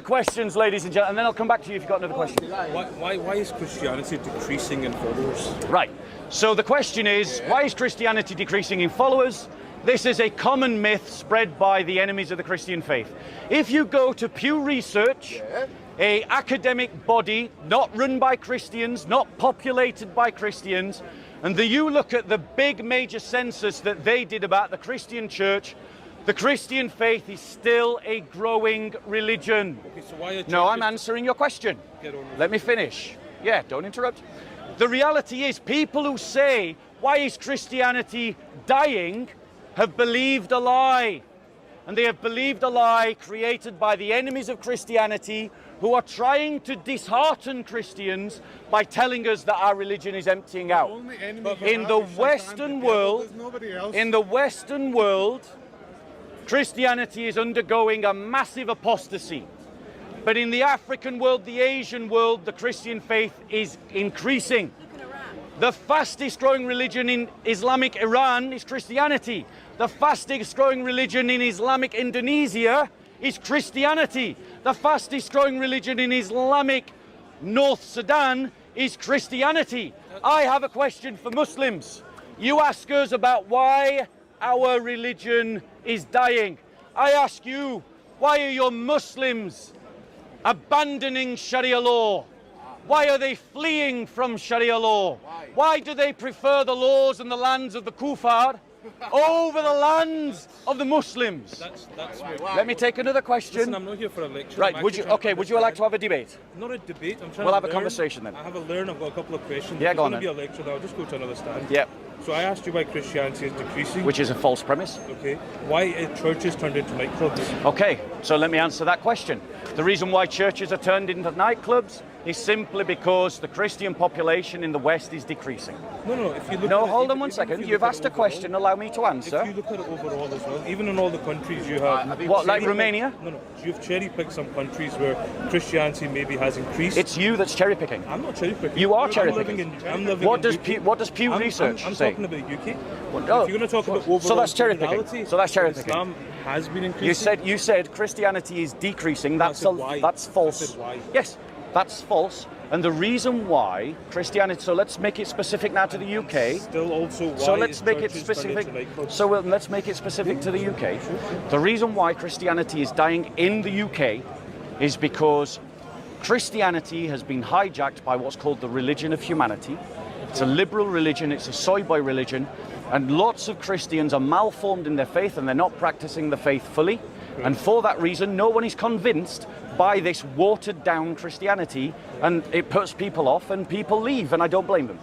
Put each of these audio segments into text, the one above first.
Questions, ladies and gentlemen, and then I'll come back to you if you've got another question. Why is Christianity decreasing in followers? Right. So the question is, why is Christianity decreasing in followers? This is a common myth spread by the enemies of the Christian faith. If you go to Pew Research, a academic body not run by Christians, not populated by Christians, and you look at the big major census that they did about the Christian church, the Christian faith is still a growing religion. Okay, so why are No, I'm answering your question. Let me finish. Yeah, don't interrupt. The reality is, people who say, why is Christianity dying, have believed a lie. And they have believed a lie created by the enemies of Christianity, who are trying to dishearten Christians by telling us that our religion is emptying out. In the Western world, Christianity is undergoing a massive apostasy. But in the African world, the Asian world, the Christian faith is increasing. The fastest growing religion in Islamic Iran is Christianity. The fastest growing religion in Islamic Indonesia is Christianity. The fastest growing religion in Islamic North Sudan is Christianity. I have a question for Muslims. You ask us about why our religion is dying. I ask you, why are your Muslims abandoning Sharia law? Why are they fleeing from Sharia law? Why do they prefer the laws and the lands of the kuffar over the lands of the Muslims? That's Let me take another question. Listen, I'm not here for a lecture. Right, would you like to have a debate? Not a debate. I'm trying We'll to have a learn. conversation then. I have a learn. I've got a couple of questions. Yeah, If go on it's then. going to be a lecture, then I'll just go to another stand. Yep. So I asked you why Christianity is decreasing. Which is a false premise. Okay. Why are churches turned into nightclubs? Okay, so let me answer that question. The reason why churches are turned into nightclubs is simply because the Christian population in the West is decreasing. No. If you look No, at hold it, on one even second. if you You've look at asked it a question. overall, Allow me to If answer. you look at it overall as well, even in all the countries you have... What, like cherry-picked- Romania? No. You've cherry-picked some countries where Christianity maybe has increased. It's you that's cherry picking. I'm not cherry-picking. You are I'm cherry-picking. living in UK. What does Pew Research I'm say? talking about UK. Oh, If you're going to talk about overall so that's cherry picking. morality, So that's cherry picking. Islam has been increasing. You said Christianity is decreasing. I said why. That's I false. said why. Yes, that's false. And the reason why Christianity. So let's make it specific now to the UK. Still also why So let's is make it churches specific. turned into nightclubs? So let's make it specific to the UK. The reason why Christianity is dying in the UK is because Christianity has been hijacked by what's called the religion of humanity. It's a liberal religion, it's a soy boy religion, and lots of Christians are malformed in their faith and they're not practicing the faith fully. And for that reason, no one is convinced by this watered down Christianity, and it puts people off and people leave, and I don't blame them.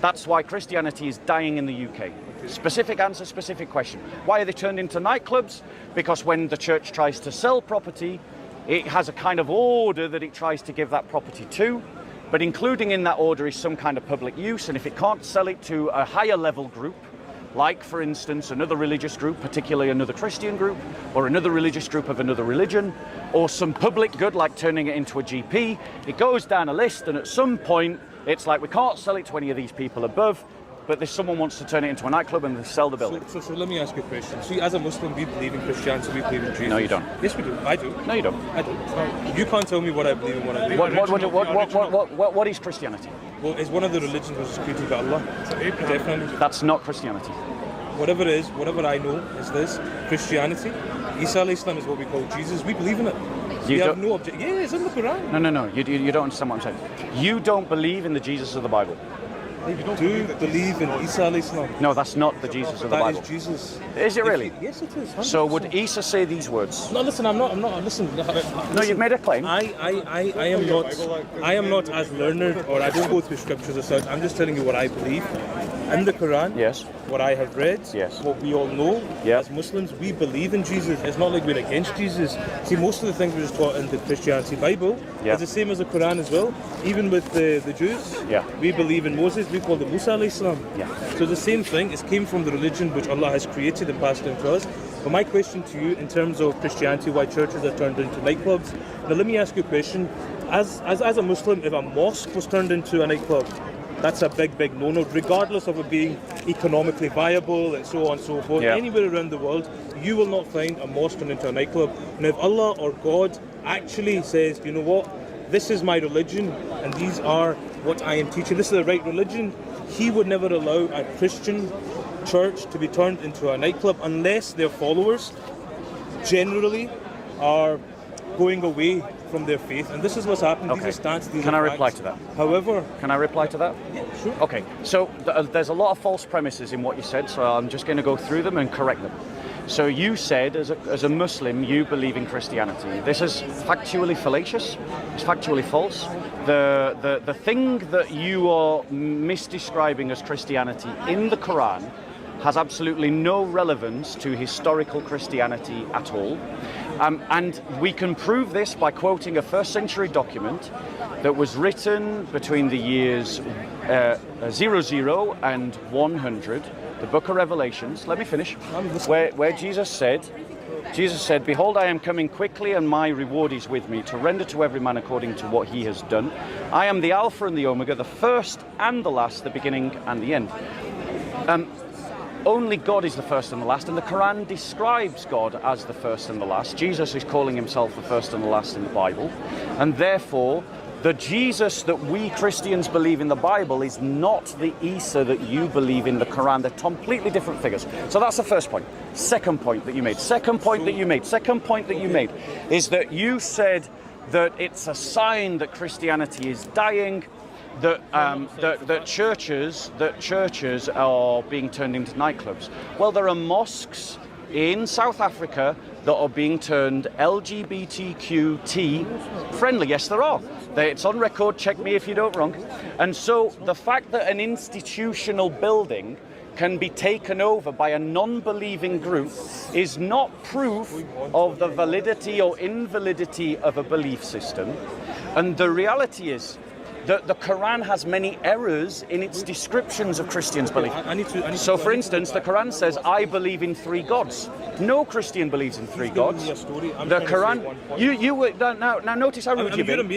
That's why Christianity is dying in the UK. Specific answer, specific question. Why are they turned into nightclubs? Because when the church tries to sell property, it has a kind of order that it tries to give that property to, but including in that order is some kind of public use, and if it can't sell it to a higher level group, like, for instance, another religious group, particularly another Christian group, or another religious group of another religion, or some public good, like turning it into a GP, it goes down a list, and at some point, it's like, we can't sell it to any of these people above, but if someone wants to turn it into a nightclub and they sell the building. So let me ask you a question. See, as a Muslim, we believe in Christianity, we believe in Jesus. No, you don't. Yes, we do. I do. No, you don't. I do. You can't tell me what I believe and what I believe. What is Christianity? Well, it's one of the religions which is created by Allah. Definitely. That's not Christianity. Whatever it is, whatever I know is this. Christianity, Isa alayhi salam is what we call Jesus. We believe in it. We have no objection. Yeah, it's in the Quran. No. You don't understand what I'm saying. You don't believe in the Jesus of the Bible. You do believe in Isa alayhi salam. No, that's not the Jesus of the Bible. That is Jesus. Is it really? Yes, it is. 100%. So would Isa say these words? No, listen, I'm not, listen. No, you've made a claim. I am not as learned, or I don't go through scriptures as such. I'm just telling you what I believe. In the Quran, Yes. what I have read, Yes. what we all know, Yeah. as Muslims, we believe in Jesus. It's not like we're against Jesus. See, most of the things we're just taught in the Christianity Bible Yeah. is the same as the Quran as well. Even with the Jews, Yeah. we believe in Moses, we call it Musa alayhi salam. Yeah. So the same thing, it came from the religion which Allah has created and passed down to us. But my question to you, in terms of Christianity, why churches are turned into nightclubs, now let me ask you a question. As a Muslim, if a mosque was turned into a nightclub, that's a big no-no, regardless of it being economically viable and so on and so forth. Yeah. Anywhere around the world, you will not find a mosque turned into a nightclub. And if Allah or God actually says, you know what, this is my religion and these are what I am teaching, this is the right religion, he would never allow a Christian church to be turned into a nightclub unless their followers generally are going away from their faith, and this is what's happened. Okay. These are stats, these Can are I reply facts. to that? However, Can I reply to that? yeah, sure. Okay, so there's a lot of false premises in what you said, so I'm just going to go through them and correct them. So you said, as a Muslim, you believe in Christianity. This is factually fallacious. It's factually false. The thing that you are misdescribing as Christianity in the Quran has absolutely no relevance to historical Christianity at all. And we can prove this by quoting a first century document that was written between the years 00 and 100, the book of Revelations. Let me finish. Where Jesus said, "Behold, I am coming quickly, and my reward is with me, to render to every man according to what he has done. I am the Alpha and the Omega, the first and the last, the beginning and the end." Only God is the first and the last, and the Quran describes God as the first and the last. Jesus is calling himself the first and the last in the Bible, and therefore the Jesus that we Christians believe in the Bible is not the Isa that you believe in the Quran. They're completely different figures. So that's the first point. Second point that you made is that you said that it's a sign that Christianity is dying, that churches are being turned into nightclubs. Well, there are mosques in South Africa that are being turned LGBTQT friendly. Yes, there are. It's on record. Check me if you don't wrong. And so the fact that an institutional building can be taken over by a non-believing group is not proof of the validity or invalidity of a belief system. And the reality is that the Quran has many errors in its descriptions of Christians' belief. So, for instance, the Quran says, "I believe in three gods." No Christian believes in three gods. The Quran. Now notice how rude you're being.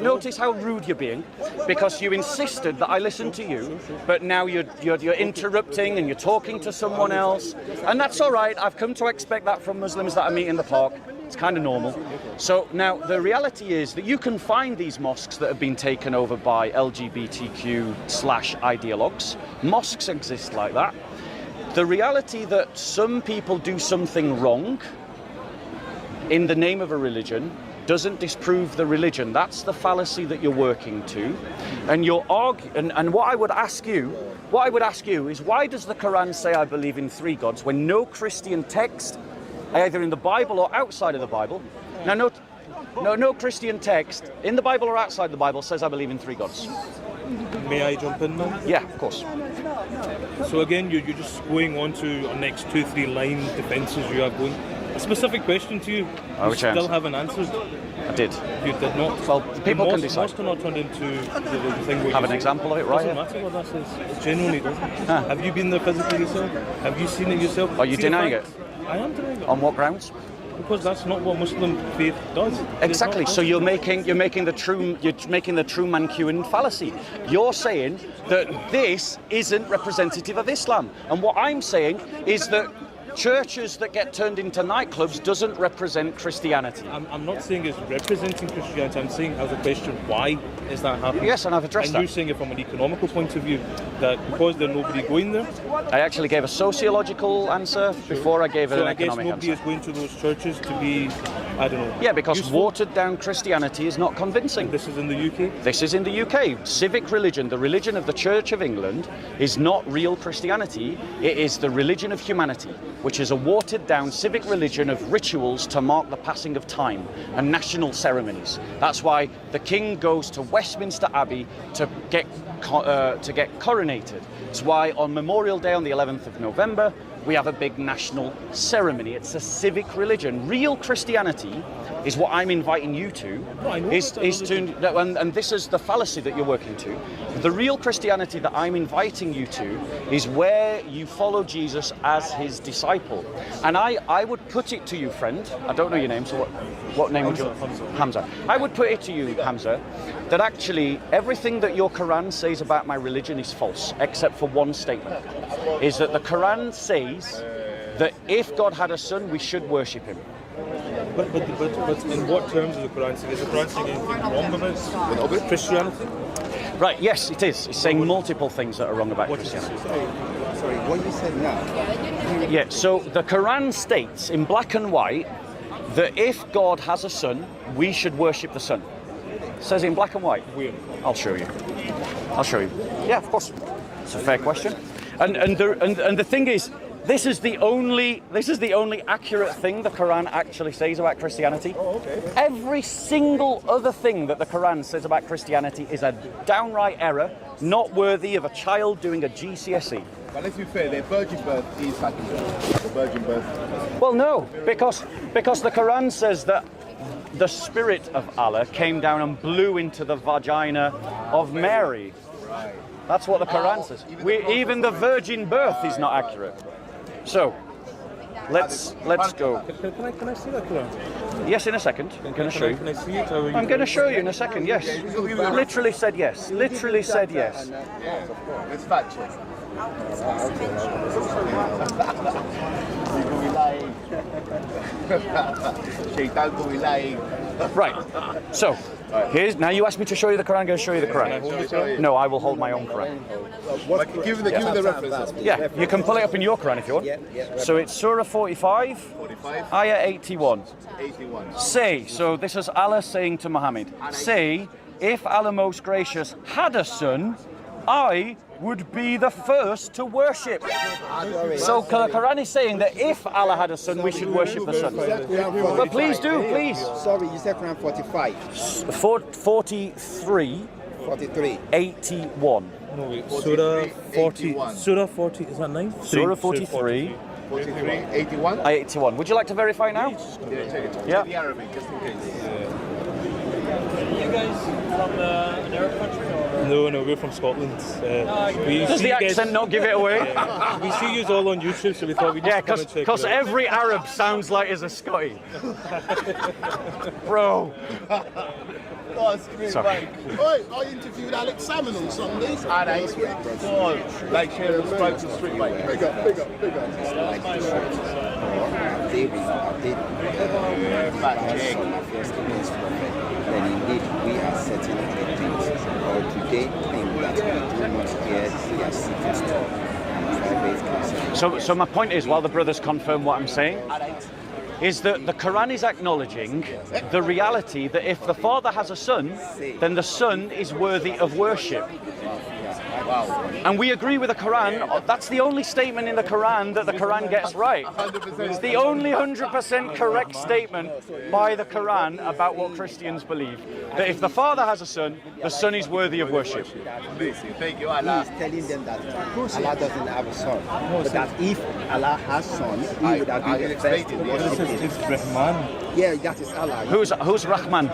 Notice how rude you're being, because you insisted that I listen to you, but now you're interrupting and you're talking to someone else, and that's all right. I've come to expect that from Muslims that I meet in the park. It's kind of normal. So now the reality is that you can find these mosques that have been taken over by LGBTQ/ideologues. Mosques exist like that. The reality that some people do something wrong in the name of a religion doesn't disprove the religion. That's the fallacy that you're working to. And you're arguing, and what I would ask you is, why does the Quran say I believe in three gods when no Christian text, either in the Bible or outside of the Bible, no Christian text in the Bible or outside the Bible says I believe in three gods? May I jump in now? Yeah, of course. So again, you're just going on to our next 2-3 line defences you have going. A specific question to you, you still haven't answered. I did. You did not. Well, people can decide. Mosque cannot turn into the thing where have an example of it right here. Doesn't matter what that says. It genuinely doesn't. Have you been there physically yourself? Have you seen it yourself? Are you denying it? I am denying it. On what grounds? Because that's not what Muslim faith does. Exactly. So you're making the Truman Capote fallacy. You're saying that this isn't representative of Islam, and what I'm saying is that churches that get turned into nightclubs doesn't represent Christianity. I'm not saying it's representing Christianity. I'm saying as a question, why is that happening? Yes, and I've addressed that. And you're saying it from an economical point of view, that because there's nobody going there. I actually gave a sociological answer before I gave an economic answer. So I guess nobody is going to those churches to be, I don't know. Yeah, because watered down Christianity is not convincing. This is in the UK? This is in the UK. Civic religion, the religion of the Church of England, is not real Christianity. It is the religion of humanity, which is a watered down civic religion of rituals to mark the passing of time and national ceremonies. That's why the king goes to Westminster Abbey to get coronated. It's why on Memorial Day on the 11th of November we have a big national ceremony. It's a civic religion. Real Christianity is what I'm inviting you to, and this is the fallacy that you're working to. The real Christianity that I'm inviting you to is where you follow Jesus as his disciple. And I would put it to you, friend, I don't know your name, so what name would you? Hamza. I would put it to you, Hamza, that actually everything that your Quran says about my religion is false, except for one statement, is that the Quran says that if God had a son, we should worship him. But in what terms is the Quran saying? Is the Quran saying anything wrong about Christianity? Right, yes, it is. It's saying multiple things that are wrong about What is Christianity. it? Sorry, what you said now? Yeah, so the Quran states in black and white that if God has a son, we should worship the son. It says in black and white. Where? I'll show you. I'll show you. Yeah, of course. It's a fair question. And the thing is, this is the only accurate thing the Quran actually says about Christianity. Oh, okay. Every single other thing that the Quran says about Christianity is a downright error, not worthy of a child doing a GCSE. But let's be fair, their virgin birth is accurate. The virgin birth. Well, no, because the Quran says that the spirit of Allah came down and blew into the vagina of Mary. Right. That's what the Quran says. Even the virgin birth is not accurate. So, let's go. Can I see that Quran? Yes, in a second. I'm going to show you. Can I see it? Or I'm going to show you in a second. Yes. Literally said yes. Literally said yes. Yes, of course. Let's fact check. You could be lying. Shaitan could be lying. Right. So, here's now. You asked me to show you the Quran. I'm going to show you the Can I hold Quran. it Quran? No, I will hold my own Quran. Give me the reference. Yeah, you can pull it up in your Quran if you want. So it's Surah 45, 45, Ayah 81. 81. Say, so this is Allah saying to Muhammad, say, if Allah Most Gracious had a son, I would be the first to worship. So the Quran is saying that if Allah had a son, we should worship the son. But please do, please. Sorry, you said Quran 45. 43, 43. 81. No, wait. Surah 40. 81. Surah 40. Is that 9? Surah 43, 43, 81. Ayah 81. Would you like to verify now? Yeah, take it. Yeah. The Arabic, just in case. You guys from an Arab country or? No, we're from Scotland. We Does see the you guys- accent not give it away? We see you all on YouTube, so we thought we'd just Yeah, come and check because it out. every Arab sounds like he's a Scotty. Bro. Oh, scream, Sorry. Mike. Oi, I interviewed Alex Salmon on Sundays. Ah, nice. God. Like, share, subscribe to the street, Mike. Big up, big up, big up. Fact check. Then indeed we are setting up the things. Or today, think that we do not hear their secret talk and private counsel. So my point is, while the brothers confirm what I'm saying, is that the Quran is acknowledging the reality that if the father has a son, then the son is worthy of worship. And we agree with the Quran. That's the only statement in the Quran that the Quran gets right. It's the only 100% correct statement by the Quran about what Christians believe. That if the father has a son, the son is worthy of worship. Thank you, He Allah. is telling them that Allah doesn't have a son. But that if Allah has son, he would have been the first to worship him. It's Rahman. Yeah, that is Allah. Who's Rahman?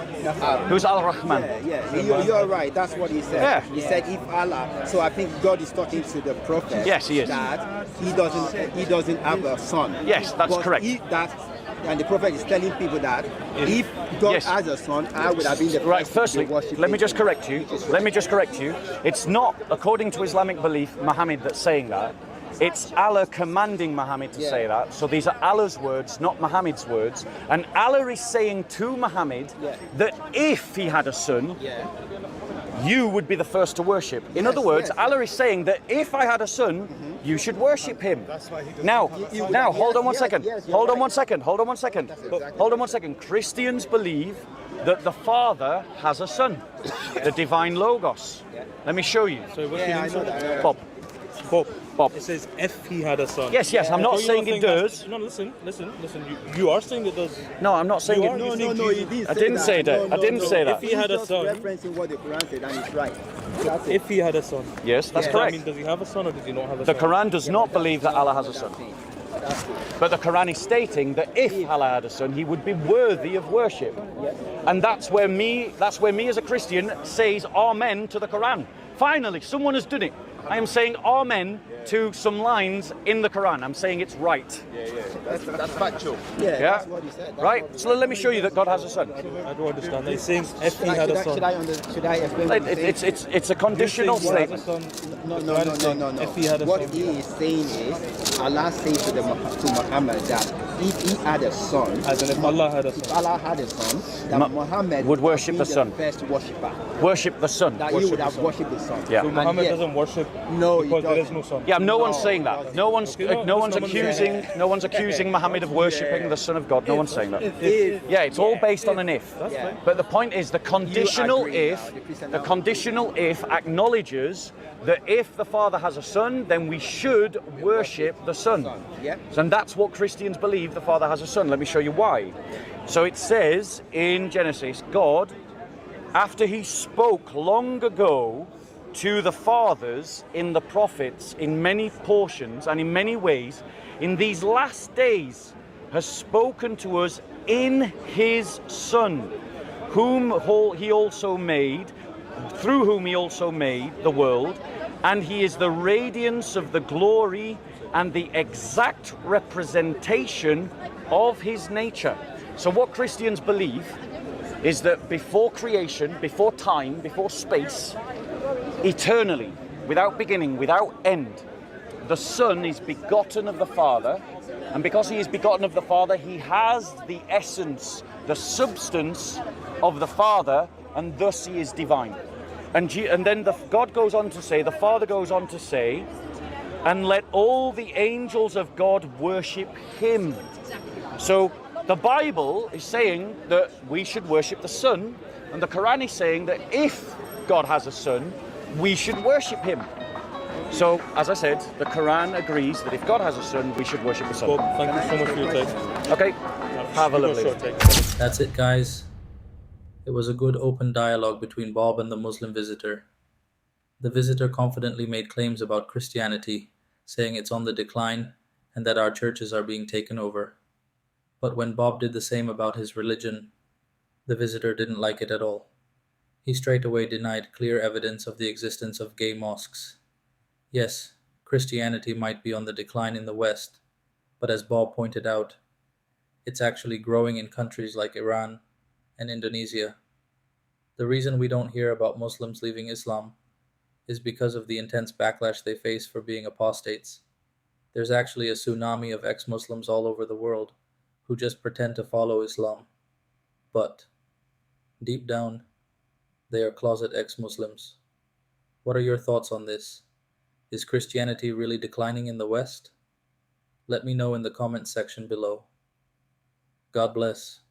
Who's Al-Rahman? Yeah, you're right. That's what he said. Yeah. He said if Allah. So I think God is talking to the prophet. Yes, he is. That he doesn't have a son. Yes, that's But correct. And the prophet is telling people that if God Yes. has a son, I would have been the Right, first firstly, to worship let me him. just correct you. It's not, according to Islamic belief, Muhammad that's saying that. It's Allah commanding Muhammad to say that. So these are Allah's words, not Muhammad's words. And Allah is saying to Muhammad that if he had a son, you would be the first to worship. In other words, Allah is saying that if I had a son, you should worship him. Now, hold on one second. Hold on one second. Christians believe that the Father has a son, the divine Logos. Let me show you. So what's your name, sir? Bob. Bob. It says if he had a son. Yes, I'm not Oh, you're saying it does. No, listen. You are saying it does. No, I'm not saying You it. are- No, he didn't I didn't say that. I didn't say that. If he had a He's just son, referencing what the Quran said, and it's right. That's it. if he had a son, Yes, that's does that correct. mean does he have a son or does he not have a The son? Quran does not believe that Allah has a son. But the Quran is stating that if Allah had a son, he would be worthy of worship. And that's where me as a Christian says amen to the Quran. Finally, someone has done it. I am saying amen to some lines in the Quran. I'm saying it's right. That's factual. Yeah, Yeah? that's what he said. That's Right? what So let me show you that God has a son. I don't understand. He's saying if he Should had a I, son. should I explain what he's saying? It's a conditional You're saying statement. No. If he had a What son. he is saying is, Allah says to Muhammad that if he had a son, As in if Allah had a if son. Allah had a son, that would Muhammad would worship be the son. first worshipper. Worship the son. That he would have worshipped the son. Yeah. So And Muhammad yet- doesn't worship No, he because there is doesn't. no son. Yeah, no one's No, saying that. No one's Okay, no one's someone- accusing Muhammad of worshipping the Son of God. No one's saying that. If- Yeah, it's all based on an if. Yeah. But the point is the conditional agree if, now, the Christian the now. conditional if acknowledges that if the Father has a son, then we should worship the Son. Yeah. And that's what Christians believe, the Father has a son. Let me show you why. So it says in Genesis, God, after he spoke long ago to the fathers in the prophets in many portions and in many ways, in these last days has spoken to us in his Son, whom he also made, through whom he also made the world, and he is the radiance of the glory and the exact representation of his nature. So what Christians believe is that before creation, before time, before space, eternally, without beginning, without end, the Son is begotten of the Father, and because he is begotten of the Father, he has the essence, the substance of the Father, and thus he is divine. And then God goes on to say, the Father goes on to say, and let all the angels of God worship him. So the Bible is saying that we should worship the Son, and the Quran is saying that if God has a son, we should worship him. So, as I said, the Quran agrees that if God has a son, we should worship the Son. Bob, thank you so much for your time. Okay, have a lovely Short day. take. That's it, guys. It was a good open dialogue between Bob and the Muslim visitor. The visitor confidently made claims about Christianity, saying it's on the decline and that our churches are being taken over. But when Bob did the same about his religion, the visitor didn't like it at all. He straight away denied clear evidence of the existence of gay mosques. Yes, Christianity might be on the decline in the West, but as Bob pointed out, it's actually growing in countries like Iran and Indonesia. The reason we don't hear about Muslims leaving Islam is because of the intense backlash they face for being apostates. There's actually a tsunami of ex-Muslims all over the world who just pretend to follow Islam. But, deep down, they are closet ex-Muslims. What are your thoughts on this? Is Christianity really declining in the West? Let me know in the comments section below. God bless.